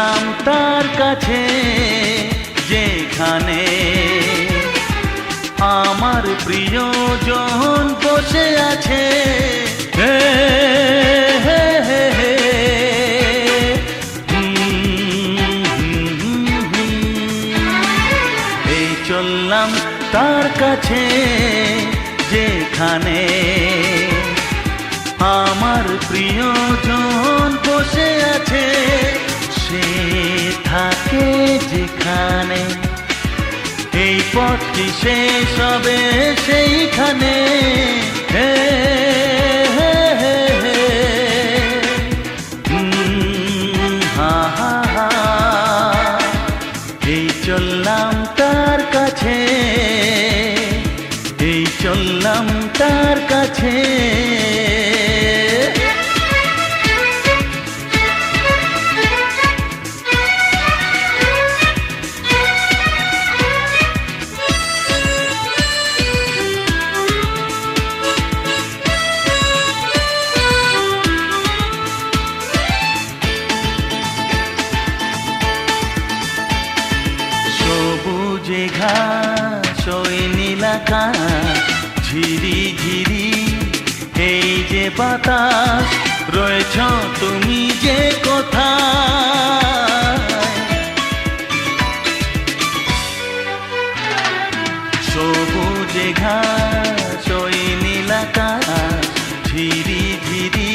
চললাম তার কাছে যেখানে আমার প্রিয়জন বসে আছে। হে হে হে হে এই চললাম তার কাছে যেখানে আমার প্রিয়জন বসে আছে। সে থাকে যেখানে এই পথটি শেষ হবে সেইখানে। হে হে হে হে হা হা হা এই চললাম তার কাছে, এই চললাম তার কাছে। সবুজে ঘাস ওই নীল আকাশ ঝিরি ঝিরি এই যে বাতাস, রয়েছ তুমি যে কোথায়। সবুজে ঘাস ওই নীল আকাশ ঝিরি ঝিরি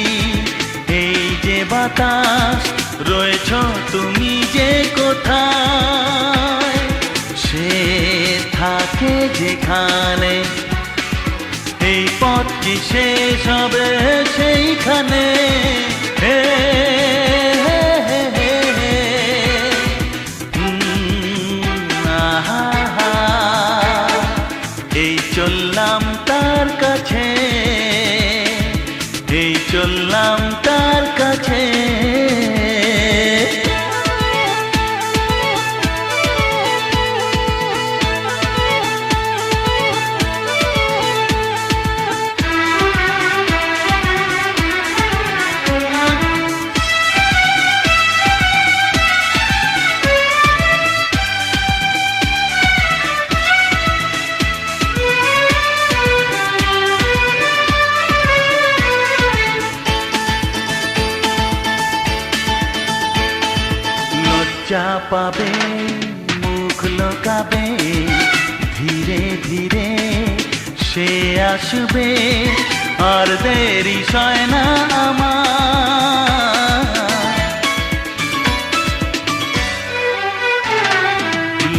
এই যে বাতাস, রয়েছ তুমি যে কোথায়। সে থাকে যেখানে এই পথটি শেষ হবে সেইখানে। হে হে হে হে হে আহা হা এই চললাম তার কাছে, এই চললাম তার কাছে। লজ্জা পাবে মুখ লোকাবে, ধীরে ধীরে সে আসবে আর দেরি সয় না আমার।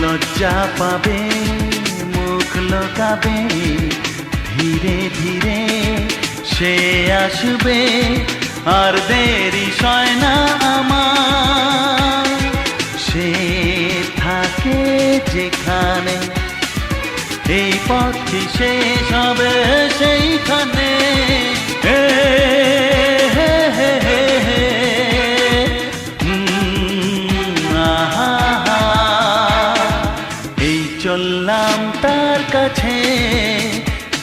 লজ্জা পাবে মুখ লোকাবে, ধীরে ধীরে সে আসবে আর দেরি সয় না আমার। সে থাকে যেখানে এই পথটি শেষ হবে সেইখানে। হে হে হে হে হে আহা হা এই চললাম তার কাছে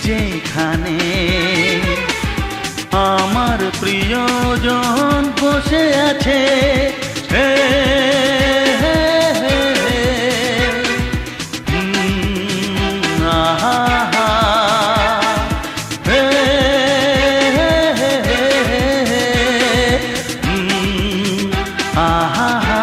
যেখানে আমার প্রিয়জন বসে আছে। হে হে হে হে আহা হা হে হে হে হে আহা হা।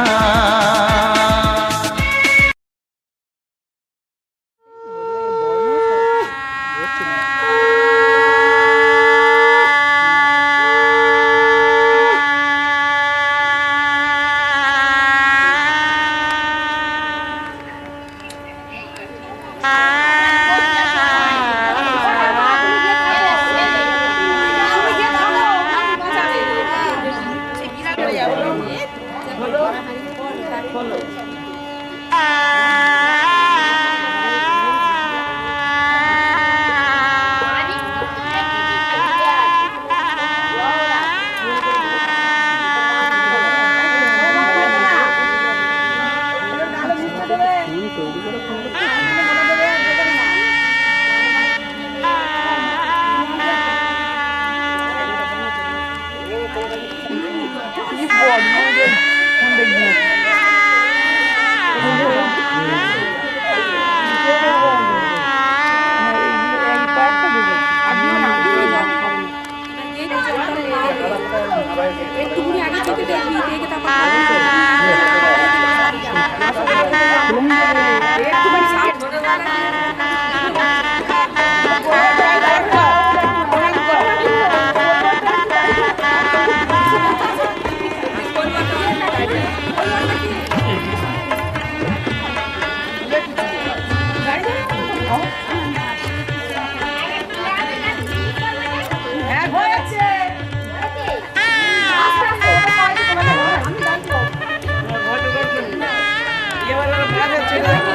এবার